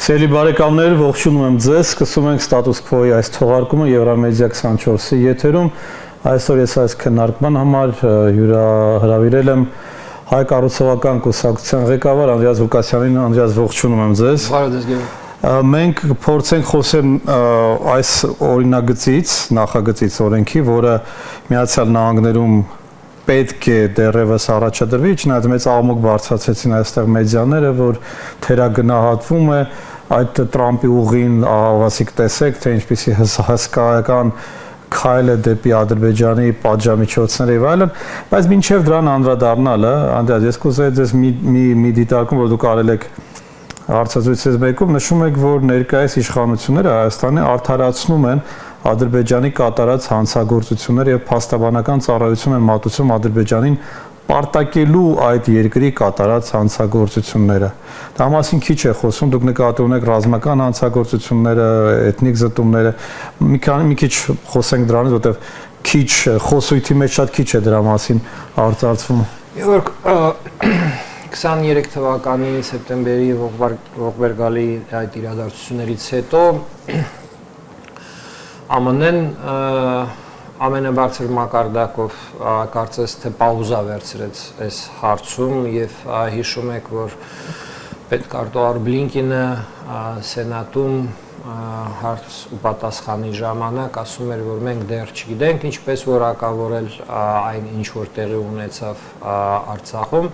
Սիրելի բարեկամներ, ողջունում եմ ձեզ, սկսում ենք Status Quo-ի այս թողարկումը Եվրամեդիա 24-ի եթերում։ Այսօր ես այս քննարկման համար հրավիրել եմ Հայ կառուցողական կուսակցության ղեկավար Անդրեաս Ղուկասյանին։ Անդրեաս, ողջունում եմ ձեզ։ Բարև ձեզ, Գևորգ։ Մենք փորձենք խոսել այս օրինագծից, նախագծից օրենքի, որը Միացյալ Նահանգներում պետք է դեռևս առաջադրվի, չնայած մեծ աղմուկ բարձրացրեցին այստեղ մեդիաները, որ թերագնահատվում է այդ Տրամպի ուղին, ասիկ տեսեք, թե ինչպիսի հսկայական քայլ է դեպի Ադրբեջանի պատժամիջոցները եւ այլն, բայց մինչեւ դրան անդրադառնալը, Անդրեաս, ես կուզեի ձեզ մի դիտարկում, որ դուք արել եք հարցազրույցից մեկում, նշում եք, որ ներկայիս իշխանությունները Հայաստանի արդարացնում են Ադրբեջանի կատարած հանցագործությունները եւ փաստաբանական ծառայություն են մատուցում Ադրբեջանին պարտակելու այդ երկրի կատարած հանցագործությունները։ Դա մասին քիչ է խոսում, դուք նկատի ունեք ռազմական հանցագործությունները, էթնիկ զտումները, մի քիչ խոսենք դրանից, որտեղ քիչ խոսույթի մեջ շատ քիչ է դրա մասին արձարծվում։ Գևորգ, 23 թվականի սեպտեմբերի ողբերգալի այդ իրադարձություններից հետո ԱՄՆ-ն ամենաբարձր մակարդակով կարծես թե պաուզա վերցրեց այս հարցում եւ հիշում եք, որ պետքարտուղար Բլինկինը սենատում հարց ու պատասխանի ժամանակ ասում էր, որ մենք դեռ չգիտենք ինչպես որակավորել այն ինչ որ տեղի ունեցավ Արցախում,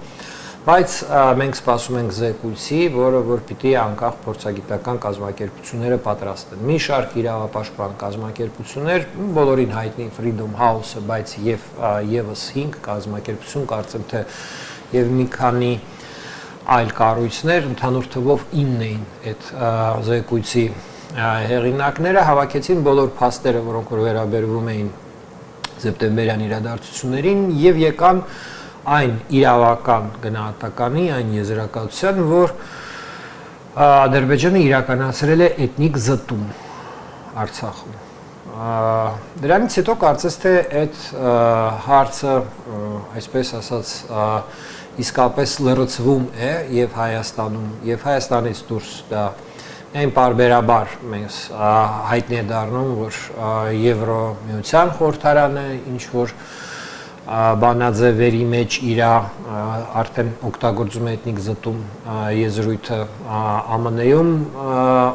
բայց մենք սպասում ենք զեկույցի, որը որ պիտի անկախ փորձագիտական կազմակերպությունները պատրաստեն։ Մի շարք իրավապաշտպան կազմակերպություններ, բոլորին հայտնի Freedom House-ը, բայց եւս 5 կազմակերպություն, կարծեմ թե եւ մի քանի այլ կառույցներ, ընդհանուր թվով 9 էին այդ զեկույցի հեղինակները, հավաքեցին բոլոր փաստերը, որոնք որ վերաբերվում էին սեպտեմբերյան իրադարձություններին եւ եկան այն իրավական գնահատականի, այն եզրակացության, որ Ադրբեջանը իրականացրել է էթնիկ զտում Արցախում։ Դրանից հետո կարծես թե այդ հարցը, այսպես ասած, իսկապես լրացվում է եւ Հայաստանում, եւ Հայաստանից դուրս դա այն պարբերաբար մեզ հայտնի է դառնում, որ Եվրոմիության խորհրդարանը ինչ որ բանաձևերի մեջ իր արդեն օգտագործում է էթնիկ զտում եզրույթը ԱՄՆ-ում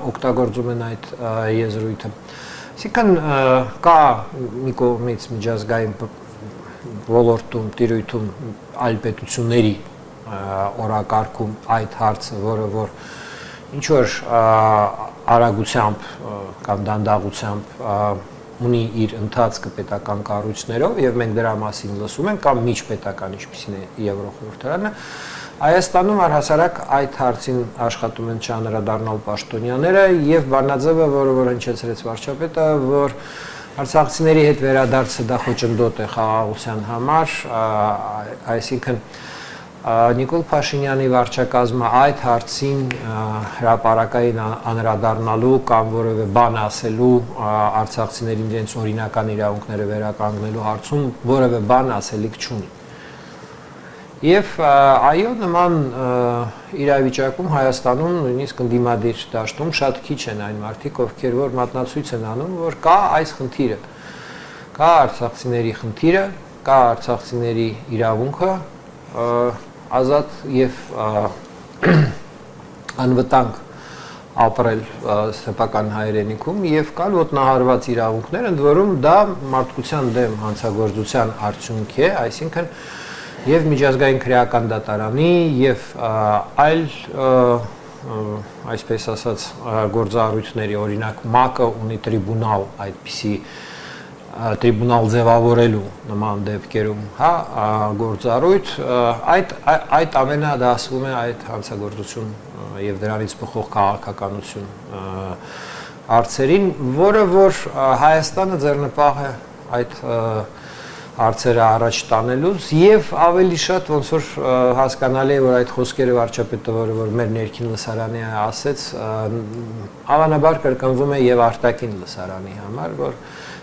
օգտագործում են այդ եզրույթը։ Այսինքն կա մի կողմից միջազգային ոլորտում, տիրույթում այլ պետությունների օրակարգում այդ հարցը, որը որ ինչ որ արագությամբ կամ դանդաղությամբ ունի իր ընթացքը պետական կառույցներով եւ մենք դրա մասին լսում ենք կամ միջպետական ինչպիսին է Եվրոխորհրդարանը Հայաստանում առհասարակ այդ հարցին աշխատում են չանդրադառնալ պաշտոնյաները եւ բանաձևը, որը որ հնչեցրեց վարչապետը, որ արցախցիների հետ վերադարձը դա խոչընդոտ է խաղաղության համար, այսինքն Նիկոլ Փաշինյանի վարչակազմը այդ հարցին հրապարակային անդրադառնալու կամ որևէ բան ասելու արցախցիներին իրենց օրինական իրավունքները վերականգնելու հարցում որևէ բան ասելիք չունի։ Եվ այո, նման իրավիճակում Հայաստանում նույնիսկ ընդդիմադիր դաշտում շատ քիչ են այն մարդիկ, ովքեր որ մատնացույց են անում, որ կա այս խնդիրը, կա արցախցիների խնդիրը, կա արցախցիների իրավունքը ազատ եւ անվտանգ ապրել սեփական հայրենիքում եւ կան ոտնահարված իրավունքներ, ընդ որում դա մարդկության դեմ հանցագործության արդյունք է, այսինքն եւ միջազգային քրեական դատարանի եւ այլ այսպես ասած գործառույթների, օրինակ ՄԱԿ-ը ունի տրիբունալ այդպիսի տրիբունալ ձևավորելու նման դեպքերում, հա, գործառույթ, այդ ամենը դա ասվում է այդ հանցագործություն եւ դրանից բխող քաղաքականություն հարցերին, որը որ Հայաստանը ձեռնպահ է այդ հարցերը առաջ տանելուց եւ ավելի շատ ոնց որ հասկանալի է, որ այդ խոսքերը վարչապետը, որ մեր ներքին լսարանի ասեց, հավանաբար կրկնվում է եւ արտաքին լսարանի համար, որ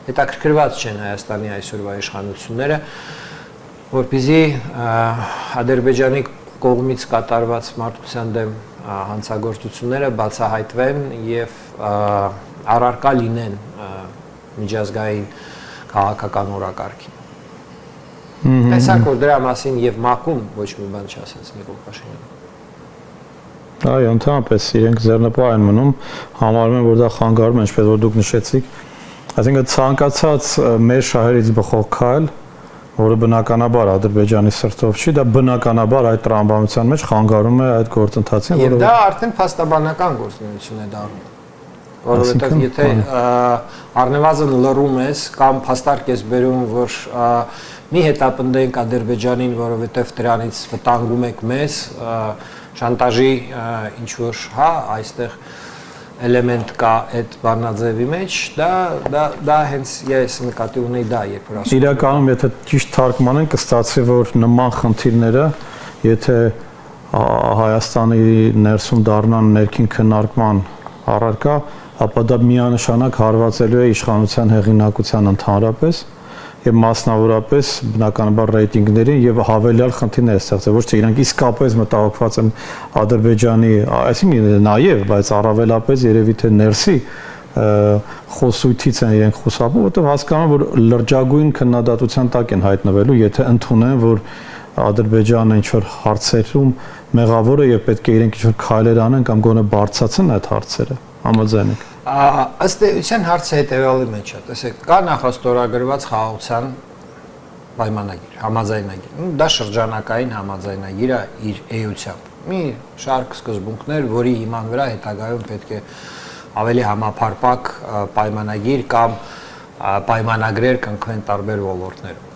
հետաքրքրված չեն Հայաստանի այսօրվա իշխանությունները, որպեսզի Ադրբեջանի կողմից կատարված մարդկության դեմ հանցագործությունները բացահայտվեն եւ առարկա լինեն միջազգային քաղաքական օրակարգին։ Տեսակ որ դրա մասին եւ ՄԱԿ-ում ոչ մի բան չասաց Նիկոլ Փաշինյանը։ Այո, ընդհանրապես իրենք ձեռնպահ են մնում, համարում են, որ դա խանգարում է, ինչպես որ դուք նշեցիք, այսինքն ցանկացած մեր շահերից բխող քայլ, որը բնականաբար Ադրբեջանի սրտով չի, դա բնականաբար այդ տրամաբանության մեջ խանգարում է այդ գործընթացին, որը դա արդեն փաստաբանական գործունեություն է դառնում, որովհետև եթե առնվազն լռում ես կամ փաստարկ ես բերում, որ մի հետապնդենք Ադրբեջանին, որովհետև դրանից վտանգում եք մեզ, շանտաժի ինչ որ այստեղ էլեմենտ կա այդ բանաձևի մեջ, դա հենց ես նկատի ունեի դա, երբ որ ասում եմ։ Իրականում եթե ճիշտ թարգմանենք, կստացվի, որ նման խնդիրները, եթե Հայաստանի ներսում դառնան ներքին քննարկման առարկա, ապա դա միանշանակ հարվածելու է իշխանության հեղինակության ընդհանրապես եւ մասնավորապես բնականաբար ռեյտինգներին եւ հավելյալ խնդիրներ ստեղծել, ոչ թե իրանք իսկապես մտահոգված են Ադրբեջանի, այսինքն նաեւ, բայց առավելապես երևի թե ներսի խոսույթից են իրենք խուսափում, որովհետեւ հասկանում որ լրջագույն քննադատության տակ են հայտնվելու, եթե ընդունեն, որ Ադրբեջանը ինչ որ հարցերում մեղավոր է եւ պետք է իրենք ինչ որ քայլեր անեն կամ գոնե բարձրացնեն այդ հարցերը, համաձայն եք։ Ըստ էության հարցը հետևյալի մեջ է, տեսեք, կա նախաստորագրված խաղաղության պայմանագիր, համաձայնագիր։ Դա շրջանակային համաձայնագիր է իր էությամբ։ Մի շարք սկզբունքներ, որի հիման վրա հետագայում պետք է ավելի համապարփակ պայմանագիր կամ պայմանագրեր կնքվեն տարբեր ոլորտներում։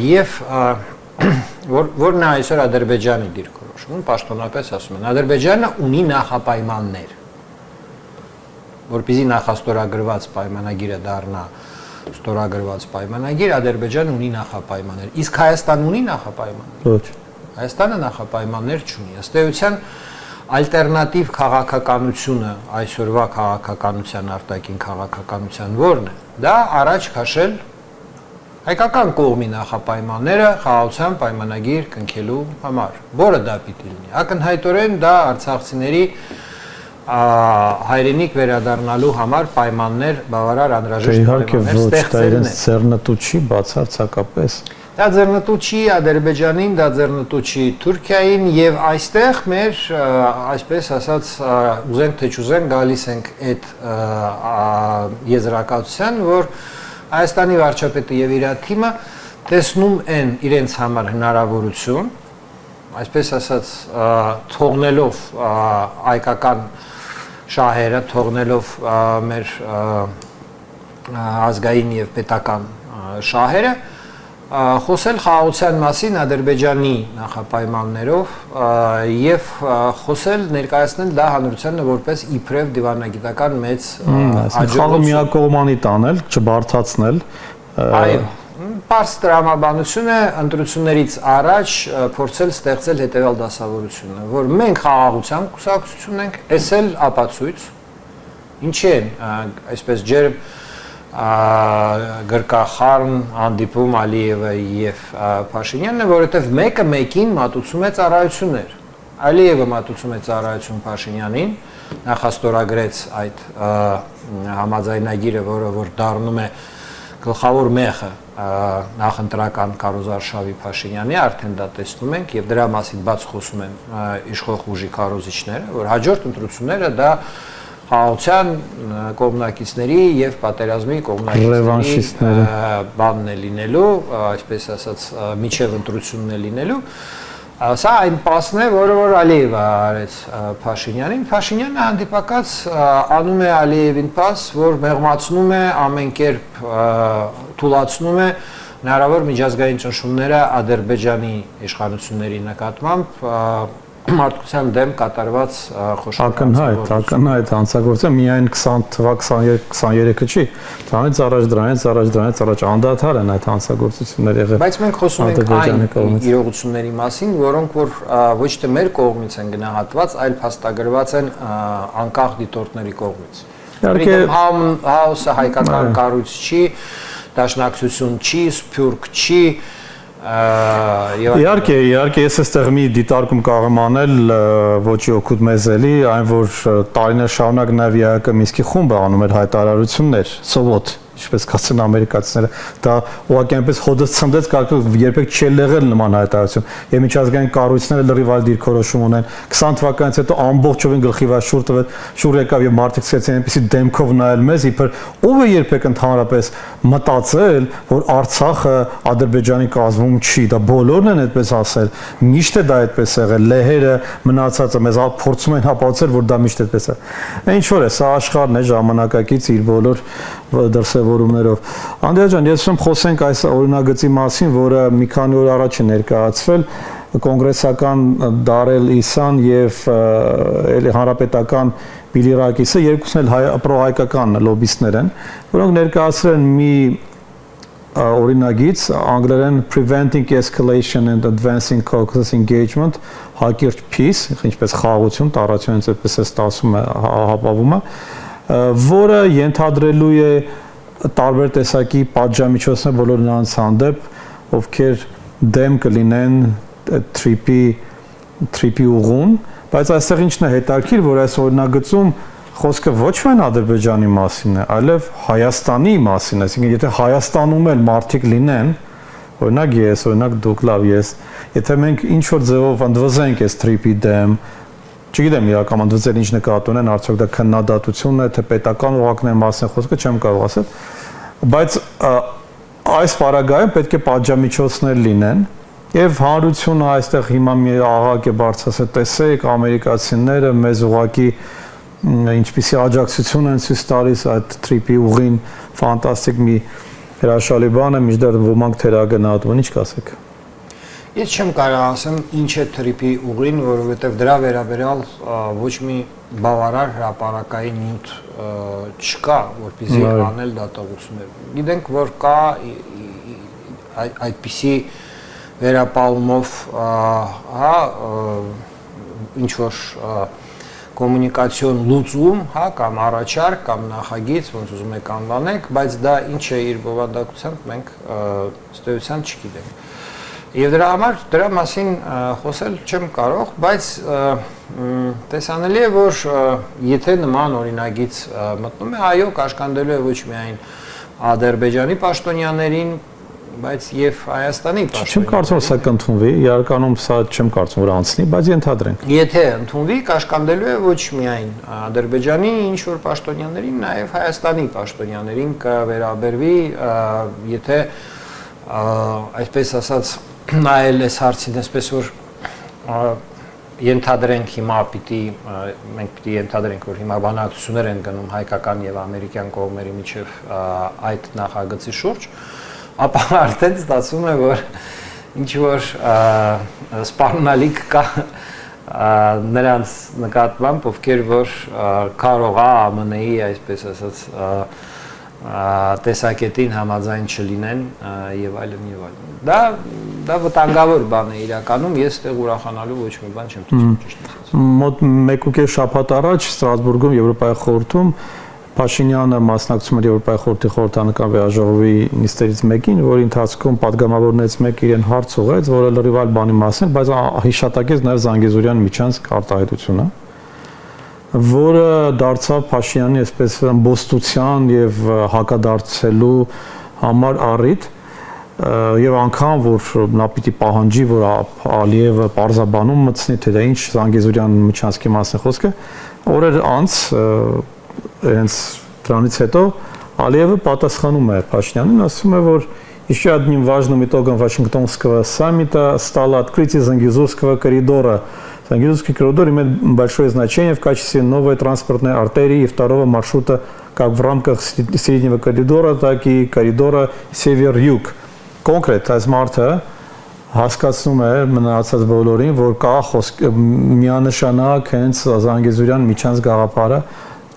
Եվ որն է այսօր Ադրբեջանի դիրքորոշումը, պաշտոնապես ասում են, Ադրբեջանը ունի նախապայմաններ, որպեսզի նախաստորագրված պայմանագիրը դառնա ստորագրված պայմանագիր, Ադրբեջանը ունի նախապայմաններ։ Իսկ Հայաստանն ունի նախապայմաններ։ Ոչ։ Հայաստանը նախապայմաններ չունի։ Ըստ էության ալտերնատիվ քաղաքականությունը այսօրվա քաղաքականության արտաքին քաղաքականության ո՞րն է։ Դա առաջ քաշել հայկական կողմի նախապայմանները խաղաղության պայմանագիր կնքելու համար, որը դա պիտի լինի։ Ակնհայտորեն դա արցախցիների հայրենիք վերադառնալու համար պայմաններ, բավարար անհրաժեշտ պայմաններ ստեղծելն է։ Ձեռնտու չի բացարձակապես։ Դա ձեռնտու չի Ադրբեջանին, դա ձեռնտու չի Թուրքիային եւ այստեղ մեր, այսպես ասած, ուզենք թե չուզենք գալիս ենք այդ եզրակացության, որ Հայաստանի վարչապետը եւ իր թիմը տեսնում են իրենց համար հնարավորություն, այսպես ասած, թողնելով հայկական շահերը, թողնելով մեր ազգային եւ պետական շահերը, խոսել խաղաղության մասին Ադրբեջանի նախապայմաններով եւ խոսել ներկայացնել դա հանրությանը որպես իբրև դիվանագիտական մեծ աջակցություն միակողմանի տանել, չբարձրացնել։ Այո, պարզ տրամաբանությունը ընտրություններից առաջ փորձել ստեղծել հետեւյալ դասավորությունը, որ մենք խաղաղության կուսակցություն ենք, էս էլ ապացույց, ինչի են այսպես ջերմ գրկախառն հանդիպում Ալիևը եւ Փաշինյանը, որովհետեւ մեկը մեկին մատուցում է ծառայություններ։ Ալիևը մատուցում է ծառայություն Փաշինյանին, նախաստորագրեց այդ համաձայնագիրը, որը որ դառնում է գլխավոր մեղը նախընտրական կարոզարշավի Փաշինյանի, արդեն դա տեսնում ենք եւ դրա մասին բաց խոսում են իշխող ուժի կարոզիչները, որ հաջորդ ընտրությունները դա խաղաղության կողմնակիցների եւ պատերազմի կողմնակիցների բանն է լինելու, այսպես ասած, միջև ընտրությունն է լինելու։ Սա այն պասն է, որը որ Ալիևը արեց Փաշինյանին։ Փաշինյանը հանդիպակաց անում է Ալիևին պաս, որ մեղմացնում է, ամեն կերպ թուլացնում է հնարավոր միջազգային ճնշումները Ադրբեջանի իշխանությունների նկատմամբ մարդկության դեմ կատարված խոշոր ակնհայտ հանցագործը միայն 20 թվականի 23-ը չի, դրանից առաջ անդադար են այդ հանցագործությունները եղել։ Բայց մենք խոսում ենք այն իրողությունների մասին, որոնք որ ոչ թե մեր կողմից են գնահատված, այլ փաստագրված են անկախ դիտորդների կողմից։ Իհարկե հաուսը հայկական կառույց չի, դաշնակցություն չի, սփյուռք չի, Իհարկե, ես այստեղ մի դիտարկում կարող եմ անել ոչի օգուտ մեզ էլի, այն որ տարիներ շարունակ նաև ԵԱՀԿ Մինսկի խումբը անում էր հայտարարություններ, սովոտ, ինչպես կասեն ամերիկացիները, դա ուղղակի այնպես հոդս ցնդեց, երբեք չի եղել նման հայտարարություն։ Եվ միջազգային կառույցները լրիվ այլ դիրքորոշում ունեն։ 20 թվականից հետո ամբողջովին գլխիվար շուռ եկավ եւ մարդիկ սկսեցին այնպեսի դեմքով նայել մեզ, իբր ով է երբեք ընդհանրապես մտածել, որ Արցախը Ադրբեջանի կազմում չի, դա բոլորն են այդպես ասել, միշտ է դա այդպես եղել, լեհերը մնացածը մեզ փորձում են հապացել, որ դա միշտ այդպես է։ Ինչ որ է, սա աշխարհն է ժամանակակից իր բոլոր դրսևորումներով։ Անդրեա ջան, ես ուզում խոսենք այս օրինագծի մասին, որը մի քանի օր առաջ է ներկայացվել կոնգրեսական Դարել Իսան եւ հանրապետական Բիլի Ռակիսը, երկուսն էլ պրոհայկական լոբիստներ են, որոնք ներկայացրել են մի օրինագիծ անգլերեն Preventing Escalation and Advancing Caucasus Engagement, հակիրճ peace, ինչպես խաղաղություն, տարածությունից այդպես է ստացվում է հապավում է, որը ենթադրելու է տարբեր տեսակի պատժամիջոցներ բոլոր նրանց հանդեպ, ովքեր դեմ կլինեն թրիպի ուղուն, բայց այստեղ ինչն է հետաքրքիր, որ այս օրինագծում խոսքը ոչ միայն Ադրբեջանի մասին է, այլև Հայաստանի մասին է, այսինքն եթե Հայաստանում էլ մարդիկ լինեն, օրինակ ես, օրինակ դուք, լավ ես, եթե մենք ինչ որ ձևով ընդվզենք այս թրիպի դեմ, չգիտեմ իրական ընդվզել ինչ նկատի ունեն, արդյոք դա քննադատություն է, թե պետական օղակների մասին խոսքը չեմ կարող ասել, բայց այս պարագայում պետք է պատժամիջոցներ լինեն եւ հանրությունը այստեղ հիմա մի աղաղակ է բարձրացել, տեսեք ամերիկացիները մեզ ուղակի ինչպիսի աջակցություն են ցույց տալիս այդ թրիպի ուղին, ֆանտաստիկ մի հրաշալի բան է, մինչդեռ ոմանք թերագնահատում են, ինչ կասեք։ Ես չեմ կարող ասեմ ինչ է թրիպի ուղին, որովհետև դրա վերաբերյալ ոչ մի բավարար հրապարակային նյութ չկա, որպեսզի անել դատողություններ։ Գիտենք, որ կա այդպիսի վերապալումով ինչ որ կոմունիկացիոն լուծում, հա, կամ առաջարկ, կամ նախագիծ, ոնց ուզում եք անվանեք, բայց դա ինչ է իր բովանդակությամբ մենք ըստ չգիտենք։ Եվ դրա համար դրա մասին խոսել չեմ կարող, բայց տեսանելի է, որ եթե նման օրինագիծ մտնում է, այո, կաշկանդելու է ոչ միայն Ադրբեջանի պաշտոնյաներին, բայց եւ Հայաստանի պաշտոնյաներին։ Չեմ կարծում, սա կընդունվի, իրականում սա չեմ կարծում, որ անցնի, բայց ենթադրենք։ Եթե ընդունվի, կաշկանդելու է ոչ միայն Ադրբեջանի ինչ որ պաշտոնյաներին, նաեւ Հայաստանի պաշտոնյաներին կվերաբերվի, եթե այսպես ասած նայել այս հարցին, այսպես որ ենթադրենք հիմա մենք պիտի ենթադրենք, որ հիմա բանակցություններ են գնում հայկական եւ ամերիկյան կողմերի միջև այդ նախագծի շուրջ, ապա արդեն ստացվում է, որ ինչ որ սպառնալիք կա նրանց նկատմամբ, ովքեր որ կարող է ԱՄՆ-ի, այսպես ասած, տեսակետին համաձայն չլինեն եւ այլն եւ այլն։ Դա վտանգավոր բան է իրականում, ես այդտեղ ուրախանալու ոչ մի բան չեմ տեսնում, ճիշտ ասած։ Մոտ 1.5 շաբաթ առաջ Ստրասբուրգում Եվրոպայի խորհրդում Փաշինյանը մասնակցում էր Եվրոպայի խորհրդի խորհրդանական վեաժողովի նիստերից մեկին, որի ընթացքում падգամավորներից մեկը իրեն հարց ուղղեց, որը լրիվ այլ բանի մասին էր, բայց հիշատակեց նաև Զանգեզուրյան միջանցք արտահայտությունը, որը դարձավ Փաշինյանի այսպես ամբոստության եւ հակադարձելու համար առիթ եւ անգամ որ նա պիտի պահանջի, որ Ալիևը պարզաբանում մտցնի, թե դա ինչ Զանգեզուրյան միջանցքի մասին խոսքը, օրեր անց հենց դրանից հետո Ալիևը պատասխանում է Փաշինյանին, ասում է, որ еще одним важным итогом Вашингтонского саммита стало открытие Зангезурского коридора. Зангезурский коридор имеет большое значение в качестве новой транспортной артерии и второго маршрута как в рамках среднего коридора, так и коридора север-юг. Конкретно այս մարդը հասկացնում է մնացած բոլորին, որ կա միանշանակ հենց Զանգեզուրյան միջանցք գաղափարը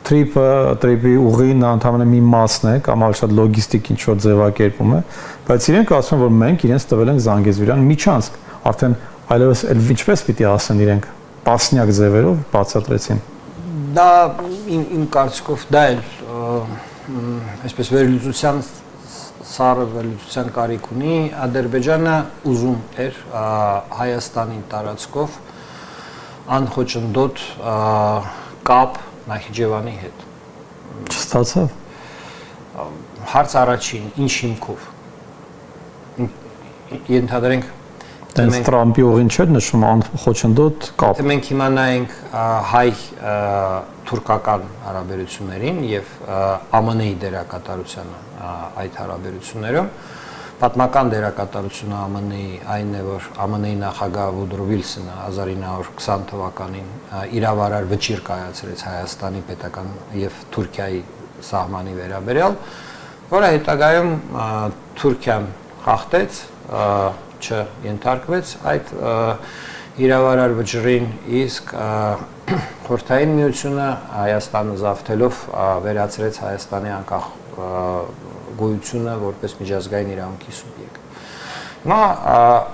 թրիպի ուղին ընդհանրապես մի մասն է կամ ավելի շատ լոգիստիկ ինչ որ ձևակերպում է, բայց իրենք ասում են, որ մենք իրենց տվել ենք Զանգեզուրյան միջանցք, արդեն այլևս ինչպես պիտի ասեն իրենք, տասնյակ ձևերով բացատրեցին։ Դա իմ կարծիքով դա էլ այսպես վերլուծության սառը կարիք ունի, Ադրբեջանը ուզում էր Հայաստանի տարածքով անխոչնդոտ կապ Նախիջևանի հետ։ Չստացավ։ Հարց առաջին, ինչ հիմքով։ Ենթադրենք Տենց Տրամպի ուղին չէր նշում անխոչնդոտ կապ։ Թե մենք հիմա նայենք հայ-թուրքական հարաբերություններին եւ ԱՄՆ-ի դերակատարությանը այդ հարաբերություններում, պատմական դերակատարությունը ԱՄՆ-ի այն է, որ ԱՄՆ-ի նախագահ Վուդրո Վիլսոնը 1920 թվականին իրավարար վճիռ կայացրեց Հայաստանի պետական եւ Թուրքիայի սահմանի վերաբերյալ, որը հետագայում Թուրքիան խախտեց, չենթարկվեց այդ իրավարար վճռին, իսկ Խորհրդային Միությունը Հայաստանը զավթելով վերացրեց Հայաստանի անկախ գոյությունը որպես միջազգային իրավունքի սուբյեկտ։ Հիմա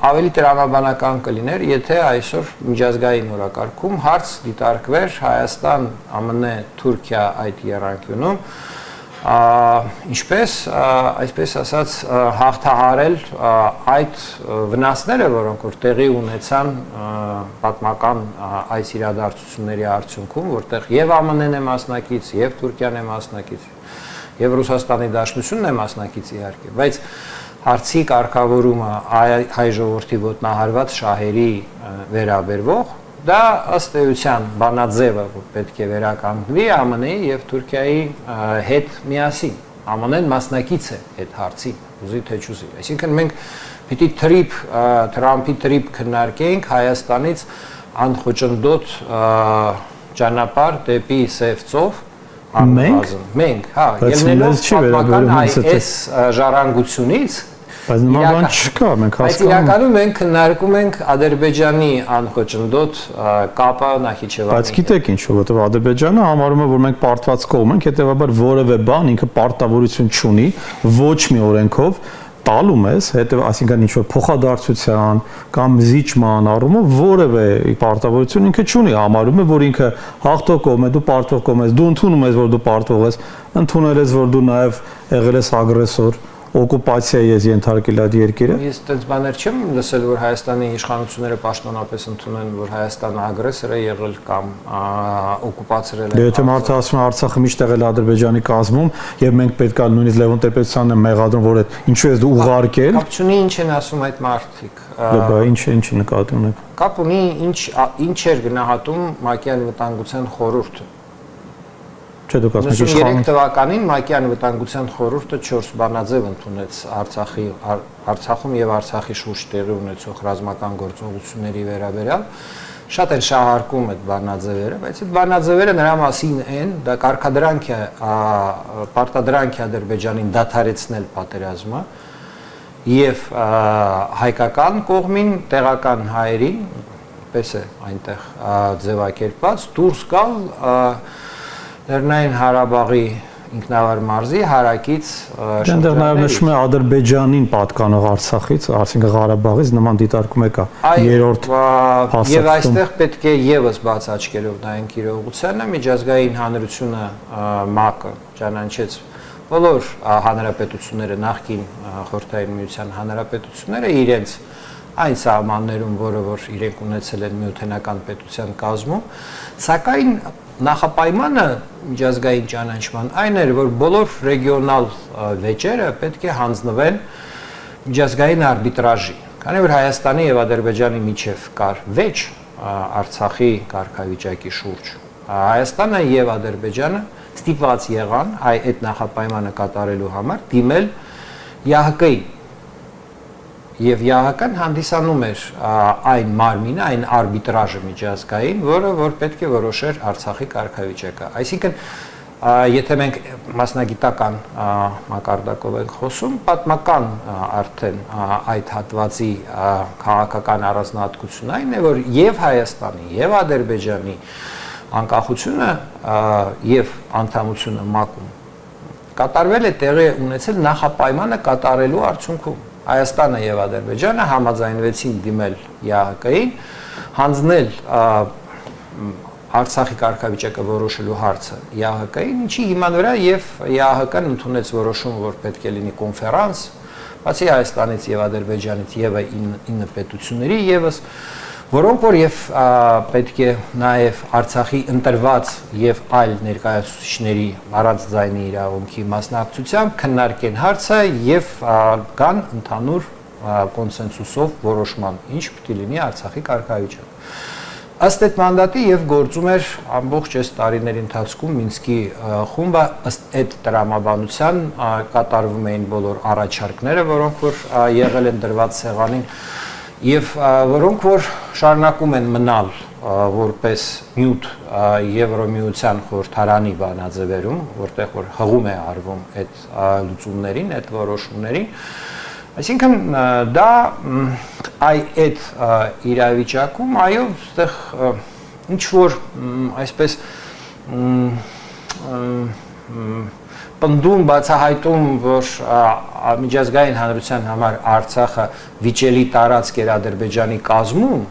ավելի տրամաբանական կլիներ, եթե այսօր միջազգային օրակարգում հարց դիտարկվեր Հայաստան, ԱՄՆ, Թուրքիա այդ եռանկյունում ինչպես, այսպես ասած, հաղթահարել այդ վնասները, որոնք որ տեղի ունեցան պատմական այս իրադարձությունների արդյունքում, որտեղ եւ ԱՄՆ-ն է մասնակից, եւ Թուրքիան է մասնակից, եւ Ռուսաստանի Դաշնությունն է մասնակից իհարկե, բայց հարցի կարգավորումը հայ ժողովրդի ոտնահարված շահերի վերաբերվող դա ըստ էության բանաձևը պետք է վերականգնվի ԱՄՆ-ի եւ Թուրքիայի հետ միասին։ ԱՄՆ-ն մասնակից է այդ հարցի, ուզի թե չուզի։ Այսինքն մենք պիտի Թրամփի տրիպ քննարկենք Հայաստանից անխոչնդոտ ճանապարհ դեպի Սև ծով մենք, հա, ելնելով պատմական այս ժառանգությունից Բայց նման բան չկա, մենք հասկանում ենք։ Բայց իրականում մենք քննարկում ենք Ադրբեջանի անխոչնդոտ կապը Նախիջևանի։ Բայց գիտեք ինչու, որովհետև Ադրբեջանը համարում է, որ մենք պարտված կողմ ենք, հետեւաբար որևէ բան ինքը պարտավորություն չունի ոչ մի օրենքով տալու մեզ, այսինքն ինչ որ փոխադարձության կամ զիջման առումով որևէ պարտավորություն ինքը չունի, համարում է, որ ինքը հաղթող կողմ է, դու պարտվող կողմ ես, դու ընդունում ես, որ դու պարտվող ես, ընդունել ես, որ դու նաև եղել ես ագրեսոր օկուպացիայի ես ենթարկել այդ երկիրը։ Ես այդպես բաներ չեմ լսել, որ Հայաստանի իշխանությունները պաշտոնապես ընդունեն, որ Հայաստանը ագրեսոր է եղել կամ օկուպացրել է։ Դե եթե մարդը ասում է Արցախը միշտ եղել է Ադրբեջանի կազմում եւ մենք պետք է նույնիսկ Լևոն Տեր-Պետրոսյանն է մեղադրում, որ այդ ինչու ես դու ուղարկել։ Կապ չունի ինչ են ասում այդ մարդիկ։ Դա ինչ նկատի ունեք։ Կապ ունի ինչ էր գնահատում ՄԱԿ-ի անվտանգության խորհուրդը։ Չէ, դուք ասում եք 93 թվականին ՄԱԿ-ի անվտանգության խորհուրդը 4 բանաձև ընդունեց Արցախում եւ Արցախի շուրջ տեղի ունեցող ռազմական գործողությունների վերաբերյալ։ Շատ են շահարկում այդ բանաձևերը, բայց այդ բանաձևերը նրա մասին են, դա կարգադրանք է, պարտադրանք է Ադրբեջանին դադարեցնել պատերազմը եւ հայկական կողմին, տեղական հայերին, պես է այնտեղ ձևակերպված, դուրս գալ Լեռնային Ղարաբաղի ինքնավար մարզի հարակից շրջաններից։ Այնտեղ նաև նշում է Ադրբեջանին պատկանող Արցախից, այսինքն Ղարաբաղից նման դիտարկում եկա երրորդ փաստաթղթում։ Եվ այստեղ պետք է եւս բաց աչքերով նայենք իրողությանը, միջազգային հանրությունը ՄԱԿ-ը ճանաչեց բոլոր հանրապետությունները, նախկին Խորհրդային Միության հանրապետությունները իրենց այն սահմաններում, որը որ իրենք ունեցել են միութենական պետության կազմում, սակայն նախապայմանը միջազգային ճանաչման այն էր, որ բոլոր ռեգիոնալ վեճերը պետք է հանձնվեն միջազգային արբիտրաժի, քանի որ Հայաստանի եւ Ադրբեջանի միջև կար վեճ Արցախի կարգավիճակի շուրջ։ Հայաստանը եւ Ադրբեջանը ստիպված եղան այդ նախապայմանը կատարելու համար դիմել ԵԱՀԿ-ի եւ ԵԱՀԿ-ն հանդիսանում էր այն մարմինը, այն արբիտրաժը միջազգային, որ պետք է որոշեր Արցախի կարգավիճակը։ Այսինքն, եթե մենք մասնագիտական մակարդակով ենք խոսում, պատմական արդեն այդ հատվածի քաղաքական առանձնահատկությունն այն է, որ եւ Հայաստանի, եւ Ադրբեջանի անկախությունը եւ անդամությունը ՄԱԿ-ում կատարվել է տեղի ունեցել նախապայմանը կատարելու արդյունքում։ Հայաստանը եւ Ադրբեջանը համաձայնվեցին դիմել ԵԱՀԿ-ին, հանձնել Արցախի կարգավիճակը որոշելու հարցը ԵԱՀԿ-ին, ինչի հիման վրա եւ ԵԱՀԿ-ն ընդունեց որոշում, որ պետք է լինի կոնֆերանս, բացի Հայաստանից եւ Ադրբեջանից եւ 9 պետությունների եւս, որոնք որ եւ պետք է նաեւ Արցախի ընտրված եւ այլ ներկայացուցիչների առանց ձայնի իրավունքի մասնակցությամբ քննարկեն հարցը եւ կան ընդհանուր կոնսենսուսով որոշման, ինչ պետք է լինի Արցախի կարգավիճակը։ Ըստ այդ մանդատի եւ գործում էր ամբողջ այս տարիների ընթացքում Մինսկի խումբը, ըստ այդ տրամաբանության կատարվում էին բոլոր առաջարկները, որոնք որ եղել են դրված սեղանին եւ որոնք որ շարունակում են մնալ որպես նյութ Եվրոմիության խորհրդարանի բանաձևերում, որտեղ որ հղում է արվում այդ լուծումներին, այդ որոշումներին։ Այսինքն դա այդ իրավիճակում այո, այստեղ ինչ որ այսպես պնդում բացահայտում, որ միջազգային հանրության համար Արցախը վիճելի տարածք էր Ադրբեջանի կազմում,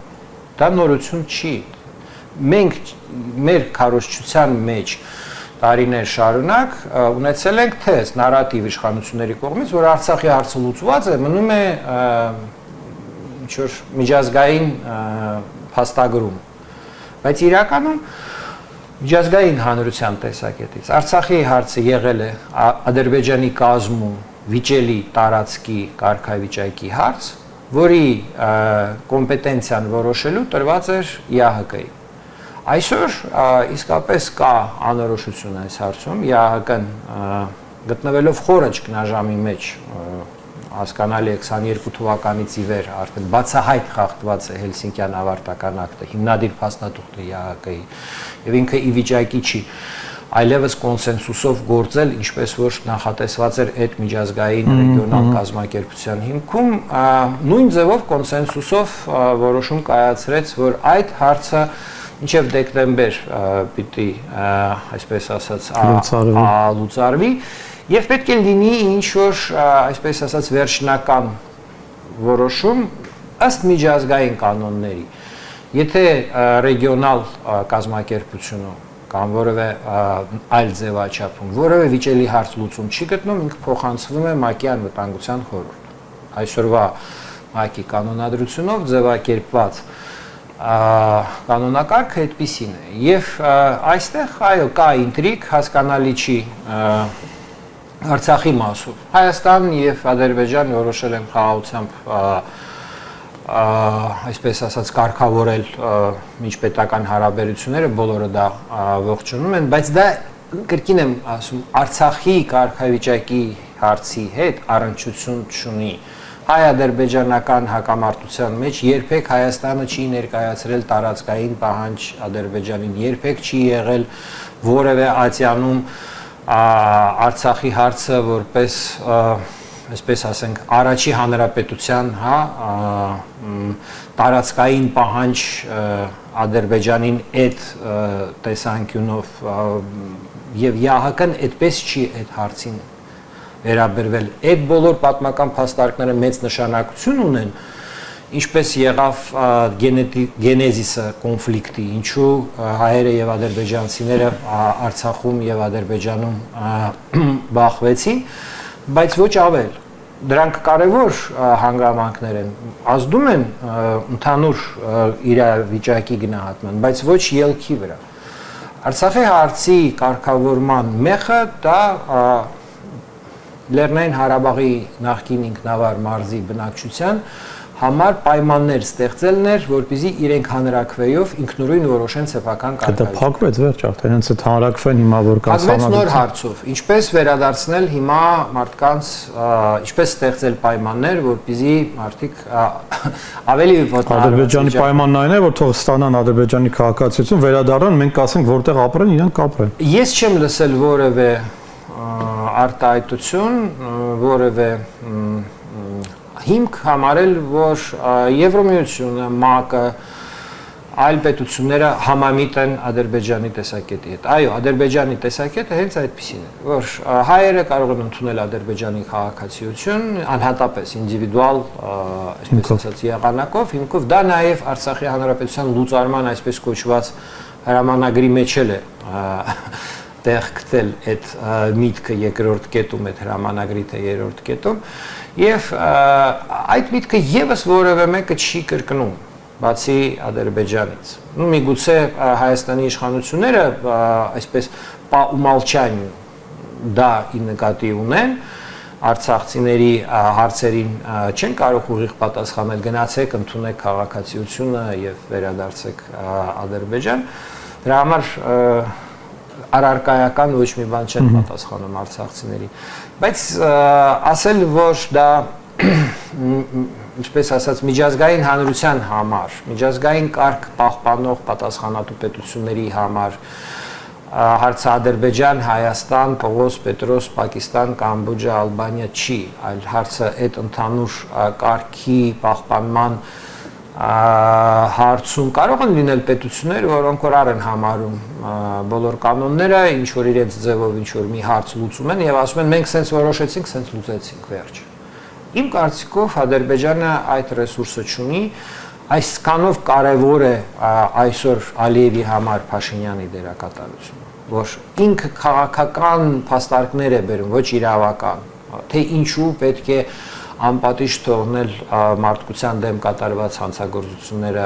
դա նորություն չի։ Մենք մեր քարոզչության մեջ տարիներ շարունակ ունեցել ենք թեզ նարատիվ իշխանությունների կողմից, որ Արցախի հարցը լուծված է, մնում է ինչ որ միջազգային փաստագրում։ Բայց իրականում միջազգային հանրության տեսակետից Արցախի հարցը եղել է Ադրբեջանի կազմում վիճելի տարածքի կարգավիճակի հարց, որի կոմպետենցիան որոշելու տրված էր ԵԱՀԿ-ի։ Այսօր իսկապես կա անորոշություն այս հարցում, ԵԱՀԿ-ն գտնվելով խորը ճգնաժամի մեջ, հասկանալի է 22 թվականից ի վեր արդեն բացահայտ խախտված է Հելսինկյան ավարտական ակտը, հիմնադիր փաստաթուղթը ԵԱՀԿ-ի, եւ ինքը ի վիճակի չի այլևս կոնսենսուսով գործել, ինչպես որ նախատեսված էր այդ միջազգային ռեգիոնալ կազմակերպության հիմքում, նույն ձևով կոնսենսուսով որոշում կայացրեց, որ այդ հարցը մինչև դեկտեմբեր պիտի, այսպես ասած, լուծարվի եւ պետք է լինի ինչ որ, այսպես ասած, վերջնական որոշում ըստ միջազգային կանոնների։ Եթե ռեգիոնալ կազմակերպությունը կամ որևէ այլ ձևաչափում որևէ վիճելի հարց լուծում չի գտնում, ինքը փոխանցվում է ՄԱԿ-ի անվտանգության խորհուրդ։ Այսօրվա ՄԱԿ-ի կանոնադրությունով ձևակերպված կանոնակարգը այդպիսին է եւ այստեղ այո կա ինտրիգ, հասկանալի չի Արցախի մասով Հայաստան եւ Ադրբեջան որոշել են խաղաղությամբ այսպես ասած կարգավորել միջպետական հարաբերությունները, բոլորը դա ողջունում են, բայց դա կրկին եմ ասում Արցախի կարգավիճակի հարցի հետ առնչություն չունի։ Հայ-ադրբեջանական հակամարտության մեջ երբեք Հայաստանը չի ներկայացրել տարածքային պահանջ Ադրբեջանին, երբեք չի եղել որևէ ատյանում Արցախի հարցը որպես, այսպես ասենք, առաջի հանրապետության, տարածքային պահանջ Ադրբեջանին այդ տեսանկյունով եւ ԵԱՀԿ-ն այդպես չի այդ հարցին վերաբերվել։ Այդ բոլոր պատմական փաստարկները մեծ նշանակություն ունեն, ինչպես եղավ գենեզիսը կոնֆլիկտի, ինչու հայերը եւ ադրբեջանցիները Արցախում եւ Ադրբեջանում բախվեցին, բայց ոչ ավել։ Դրանք կարևոր հանգամանքներ են, ազդում են ընդհանուր իրավիճակի գնահատման, բայց ոչ ելքի վրա։ Արցախի հարցի կարգավորման մեխը դա Լեռնային Ղարաբաղի նախկին ինքնավար մարզի բնակչության համար պայմաններ ստեղծելն էր, որպեսզի իրենք հանրաքվեով ինքնուրույն որոշեն սեփական կարգավիճակ։ Դա փակվեց վերջ արդեն, հենց այդ հանրաքվեն հիմա որ կա սահմանադրություն։ Փակվեց նոր հարցով, ինչպես վերադարձնել հիմա մարդկանց, ինչպես ստեղծել պայմաններ, որպեսզի մարդիկ ավելի Ադրբեջանի պայմանն այն է, որ թող ստանան Ադրբեջանի քաղաքացիություն, վերադառնան, մենք կասենք որտեղ ապրեն, իրենք կապրեն։ Ես չեմ լսել որևէ արտահայտություն, որևէ հիմք համարել, որ Եվրոմիությունը, ՄԱԿ-ը, այլ պետությունները համամիտ են Ադրբեջանի տեսակետի հետ։ Այո, Ադրբեջանի տեսակետը հենց այդպիսին է, որ հայերը կարող են ընդունել Ադրբեջանի քաղաքացիություն, անհատապես ինդիվիդուալ, այսպես ասած, եղանակով, հիմքով դա նաև Արցախի հանրապետության լուծարման այսպես կոչված հրամանագրի մեջ էլ է տեղ գտել այդ միտքը երկրորդ կետում, այդ հրամանագրի թե երրորդ կետում, եւ այդ միտքը եւս որևէ մեկը չի կրկնում, բացի Ադրբեջանից։ Միգուցե Հայաստանի իշխանությունները այսպես по умолчанию դա ի նկատի ունեն, արցախցիների հարցերին չեն կարող ուղիղ պատասխանել, գնացեք, ընդունեք քաղաքացիությունը եւ վերադարձեք Ադրբեջան։ Դրա համար առարկայական ոչ մի բան չեն պատասխանում արցախցիների։ Բայց ասել, որ դա ինչպես ասած միջազգային հանրության համար, միջազգային կարգ պահպանող պատասխանատու պետությունների համար հարցը Ադրբեջան, Հայաստան, Պողոս, Պետրոս, Պակիստան, Կամբոջա, Ալբանիա չի, այլ հարցը այդ ընդհանուր կարգի պահպանման հարցում կարող են լինել պետություններ, որոնք որ առ են համարում բոլոր կանոնները, ինչ որ իրենց ձևով ինչ որ մի հարց լուծում են եւ ասում են մենք սենց որոշեցինք, սենց լուծեցինք, վերջ։ Իմ կարծիքով Ադրբեջանը այդ ռեսուրսը չունի, այսքանով կարևոր է այսօր Ալիևի համար Փաշինյանի դերակատարությունը, որ ինքը քաղաքական փաստարկներ է բերում, ոչ իրավական, թե ինչու պետք է անպատիժ թողնել մարդկության դեմ կատարված հանցագործությունները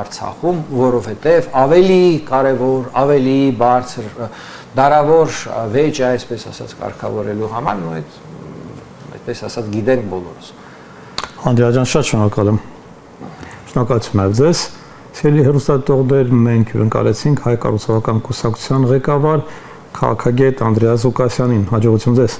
Արցախում, որովհետև ավելի կարևոր, ավելի բարձր, դարավոր վեճ է, այսպես ասած, կարգավորելու համար, ու այդպես ասած գիտենք բոլորս։ Անդրեա ջան, շատ շնորհակալ եմ։ Շնորհակալություն նաև ձեզ։ Սիրելի հեռուստադիտողներ, մենք հյուրընկալեցինք Հայ կառուցողական կուսակցության ղեկավար քաղաքագետ Անդրեաս Ղուկասյանին։ Հաջողություն ձեզ։